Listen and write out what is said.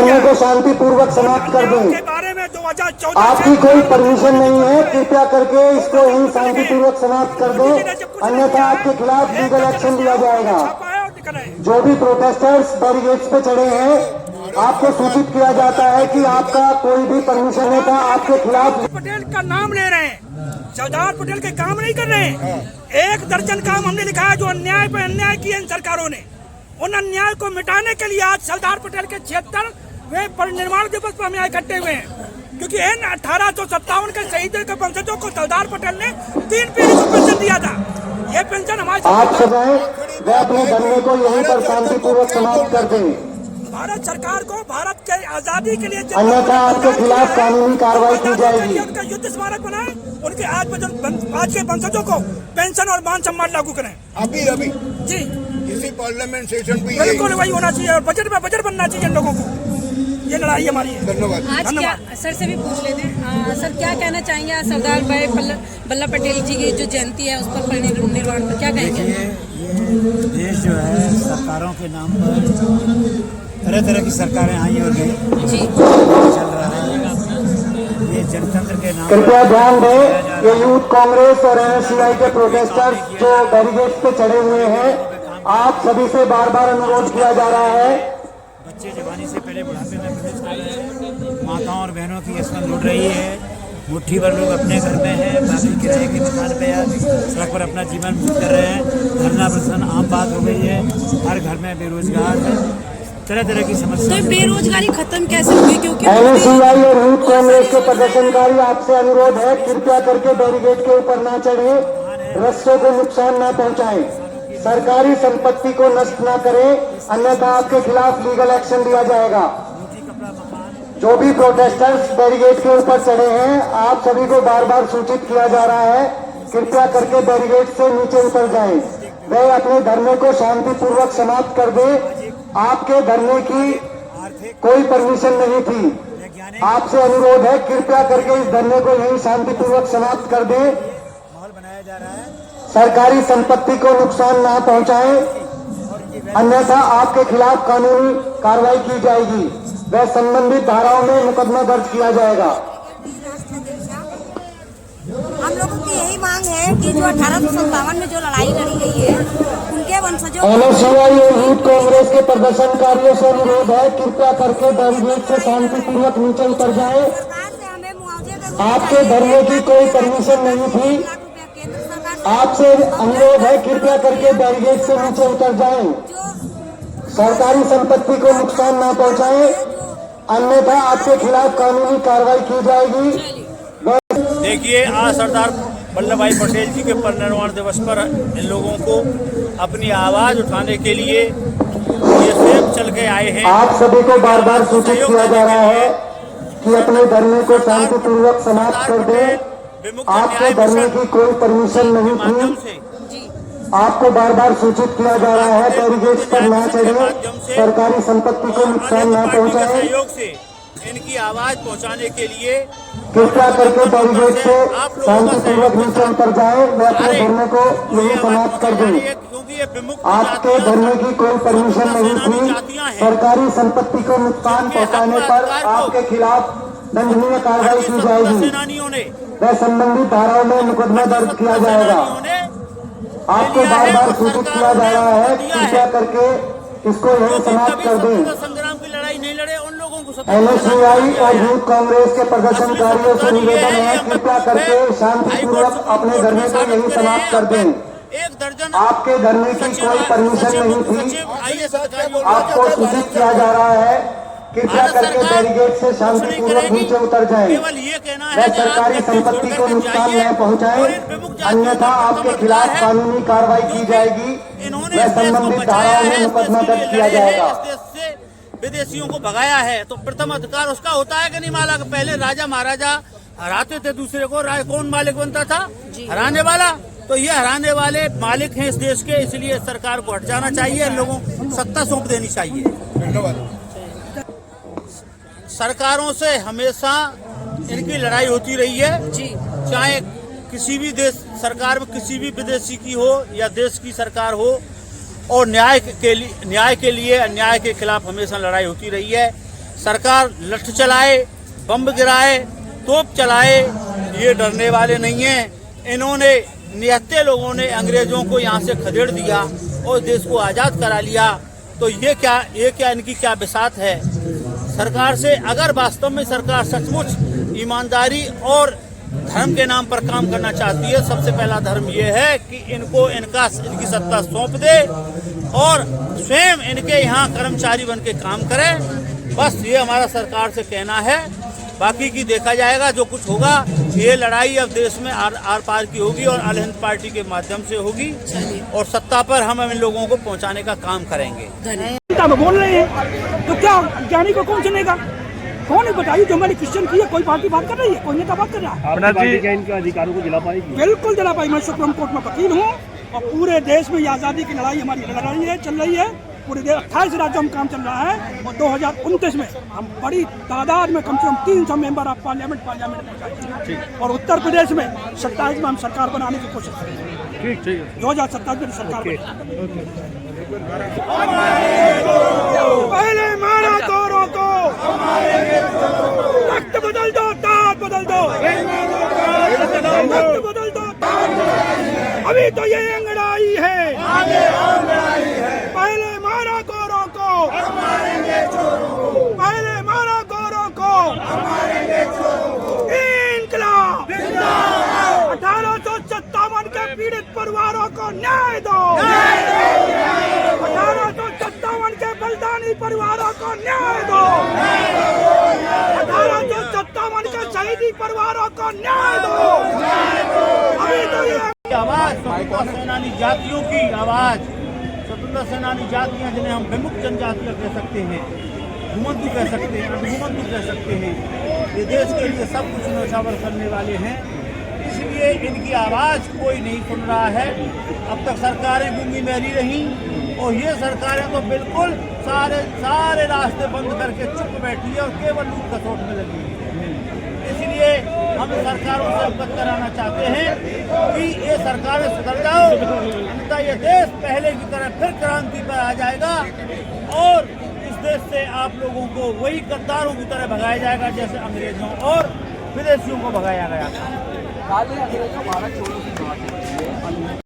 धरने को शांतिपूर्वक समाप्त कर दें। आपकी कोई परमिशन नहीं है, कृपया करके इसको यहीं शांतिपूर्वक समाप्त कर दें, अन्यथा आपके खिलाफ लीगल एक्शन लिया जाएगा। जो भी प्रोटेस्टर्स बैरिकेड्स पे चढ़े हैं, आपको सूचित किया जाता है कि आपका कोई भी परमिशन नहीं था, आपके खिलाफ। पटेल का नाम ले रहे हैं, सरदार पटेल के काम नहीं कर रहे हैं। 1 दर्जन काम हमने लिखा है जो अन्याय पे अन्याय किए इन सरकारों ने। उन अन्याय को मिटाने के लिए आज सरदार पटेल के 76वें परिनिर्वाण दिवस पर हम यहाँ इकट्ठे हुए हैं, क्योंकि इन 1857 के शहीदों के वंशजों को सरदार पटेल ने 3 पीढ़ी को पेंशन दिया था। ये पेंशन हमारे आप सजाएं, वे अपने धरने को यहीं पर शांतिपूर्वक समाप्त कर दें। भारत सरकार को भारत के आजादी के लिए अन्यथा आपके खिलाफ कानूनी कार्रवाई की जाएगी। उनका युद्ध स्मारक बनाए, उनके आज के वंशजों को पेंशन और मान सम्मान लागू करें। अभी जी इसी पार्लियामेंट सेशन पे बिल्कुल वही होना चाहिए और बजट बनना चाहिए इन लोगों को। ये लड़ाई हमारी है। धन्यवाद। आज क्या सर से भी पूछ लेते हैं, सर क्या कहना चाहेंगे आज सरदार भाई वल्लभ पटेल जी की जो जयंती है उस पर परिनिर्वाण पर क्या कहेंगे? ये देश जो है सरकारों के नाम पर तरह तरह की सरकारें आई और गई जी चल रहा है। ये जनतंत्र के नाम कृपया ध्यान दें, ये यूथ कांग्रेस और NSCI के प्रोटेस्टर्स जो बैरिकेड्स पे चढ़े हुए हैं, आप सभी से बार बार अनुरोध किया जा रहा है। बच्चे जवानी से पहले बुढ़ापे में प्रवेश कर रहे हैं, माताओं और बहनों की असमन लूट रही है, मुट्ठी भर लोग अपने घर में हैं, बाकी किराए के मकान पे सड़क पर अपना जीवन कर रहे हैं। धरना प्रदर्शन आम बात हो गई है, हर घर में बेरोजगार है, तरह तरह की समस्या। तो बेरोजगारी खत्म कैसे होगी? क्योंकि NSCI और यूथ कांग्रेस के प्रदर्शनकारी आपसे अनुरोध है, कृपया करके बैरिकेड के ऊपर न चढ़े, रस्तों को नुकसान न पहुंचाएं, सरकारी संपत्ति को नष्ट न करें, अन्यथा आपके खिलाफ लीगल एक्शन लिया जाएगा। जो भी प्रोटेस्टर्स बैरिकेड के ऊपर चढ़े हैं, आप सभी को बार बार सूचित किया जा रहा है, कृपया करके बैरिकेड से नीचे उतर जाएं, वे अपने धरने को शांतिपूर्वक समाप्त कर दें। आपके धरने की कोई परमिशन नहीं थी, आपसे अनुरोध है, कृपया करके इस धरने को यहीं शांतिपूर्वक समाप्त कर दें, माहौल बनाया जा रहा है, सरकारी संपत्ति को नुकसान न पहुंचाएं, अन्यथा आपके खिलाफ कानूनी कार्रवाई की जाएगी, वह संबंधित धाराओं में मुकदमा दर्ज किया जाएगा। हम लोगों की यही मांग है कि जो 1857 में जो लड़ाई लड़ी गई है उनके वंशजों NSCI और यूथ कांग्रेस के प्रदर्शनकारियों से अनुरोध है, कृपया करके बैरिकेड से शांतिपूर्वक नीचे उतर जाएं। सरकार से हमें मुआवजे आपके धरने की कोई परमिशन नहीं थी, केंद्र सरकार आपसे अनुरोध है, कृपया करके बैरिकेड से नीचे उतर जाएं, सरकारी संपत्ति को नुकसान न पहुंचाएं, अन्यथा आपके खिलाफ कानूनी कार्रवाई की जाएगी। देखिए, आज सरदार वल्लभ भाई पटेल जी के परिनिर्वाण दिवस पर इन लोगों को अपनी आवाज उठाने के लिए ये स्वयं चल के आए हैं। आप सभी को बार बार सूचित किया जा रहा है कि अपने धरने को शांतिपूर्वक समाप्त कर दें, आपके धरने की कोई परमिशन नहीं थी, आपको बार बार सूचित किया जा रहा है, बैरिकेड्स पर न चढ़े, सरकारी संपत्ति को नुकसान न पहुंचाएं, सहयोग से इनकी आवाज पहुंचाने के लिए कृपया करके बैरिकेड से शांतिपूर्वक नीचे उतर जाए, वे अपने धरने को यही समाप्त कर दें। क्योंकि ये विमुक्त आपके धरने की कोई परमिशन नहीं थी, सरकारी संपत्ति को नुकसान पहुंचाने पर आपके खिलाफ दंडनीय कार्रवाई की जाएगी, सेनानियों ने वह संबंधित धाराओं में मुकदमा दर्ज किया जाएगा। आपको बार बार सूचित किया जा रहा है, कृपया करके इसको यही समाप्त कर दें। संग्राम की लड़ाई नहीं लड़े उन लोगों को NSCI और यूथ कांग्रेस के प्रदर्शनकारियों से निवेदन है, कृपया करके शांतिपूर्वक अपने धरने को यही समाप्त कर दें। एक दर्जन आपके धरने की कोई परमिशन नहीं थी, आपको सूचित किया जा रहा है, कृपया करके बैरिकेड से शांतिपूर्वक नीचे उतर जाएं, केवल ये कहना है वह सरकारी संपत्ति को नुकसान न पहुंचाएं, अन्यथा आपके खिलाफ कानूनी कार्रवाई की जाएगी, वह संबंधित धाराओं में मुकदमा दर्ज किया जाएगा। विदेशियों को भगाया है तो प्रथम अधिकार उसका होता है कि नहीं माला? पहले राजा महाराजा हराते थे दूसरे को, कौन मालिक बनता था? हराने वाला। तो ये हराने वाले मालिक हैं इस देश के, इसलिए सरकार को हट जाना चाहिए, लोगों को सत्ता सौंप देनी चाहिए। धन्यवाद। सरकारों से हमेशा इनकी लड़ाई होती रही है जी, चाहे किसी भी देश सरकार में किसी भी विदेशी की हो या देश की सरकार हो, और न्याय के लिए अन्याय के खिलाफ हमेशा लड़ाई होती रही है। सरकार लठ चलाए, बम गिराए, तोप चलाए, ये डरने वाले नहीं हैं। इन्होंने निहत्थे लोगों ने अंग्रेजों को यहाँ से खदेड़ दिया और देश को आज़ाद करा लिया। तो ये क्या इनकी क्या बिसात है सरकार से। अगर वास्तव में सरकार सचमुच ईमानदारी और धर्म के नाम पर काम करना चाहती है, सबसे पहला धर्म ये है कि इनको इनकी सत्ता सौंप दे और स्वयं इनके यहाँ कर्मचारी बन के काम करें। बस ये हमारा सरकार से कहना है। बाकी की देखा जाएगा, जो कुछ होगा। ये लड़ाई अब देश में आर पार की होगी और अल हिंद पार्टी के माध्यम से होगी और सत्ता पर हम इन लोगों को पहुंचाने का काम करेंगे। बोल रहे हैं तो क्या ज्ञानी को कौन सुनेगा? कौन है बताइए? जो हमारी क्वेश्चन की है, कोई पार्टी बात कर रही है, कोई नेता बात कर रहा है? पार्टी क्या इनके अधिकारों को दिला पाएगी? बिल्कुल दिला पाएगी। मैं सुप्रीम कोर्ट में वकील हूँ और पूरे देश में आज़ादी की लड़ाई हमारी चल रही है। पूरे देश 28 राज्यों में काम चल रहा है और 2029 में हम बड़ी तादाद में कम से कम 300 मेंबर ऑफ पार्लियामेंट पहुँचाएंगे और उत्तर प्रदेश में 27 में हम सरकार बनाने की कोशिश करेंगे। ठीक 2027 में सरकार पहले मारा तो रोको, वक्त बदल दो, ताज बदल दो, वक्त बदल दो। अभी तो ये अंगड़ाई है, पहले मारा गोरों को, पहले मारा गोरों को, इंकलाब 1857 के पीड़ित परिवारों को न्याय दो, 1857 के बलिदानी परिवारों को न्याय दो, 1857 के शहीदी परिवारों को न्याय दो। अभी तो ये आवाज स्वतंत्रता सेनानी जातियों की आवाज, स्वतंत्रता सेनानी जातियां जिन्हें हम विमुक्त जनजातियां कह सकते हैं, घुमंतु कह सकते हैं, घुमंतु कह सकते हैं, ये देश के लिए सब कुछ न्यौछावर करने वाले हैं। इसलिए इनकी आवाज कोई नहीं सुन रहा है। अब तक सरकारें गूंगी बहरी रहीं और ये सरकारें तो बिल्कुल सारे रास्ते बंद करके चुप बैठी है और केवल लूट खसोट में लगी है। इसलिए हम सरकारों से अवगत कराना चाहते हैं कि ये सरकारें सुधर जाओ, अन्यथा ये देश पहले की तरह फिर क्रांति पर आ जाएगा और इस देश से आप लोगों को वही गद्दारों की तरह भगाया जाएगा जैसे अंग्रेजों और विदेशियों को भगाया गया था।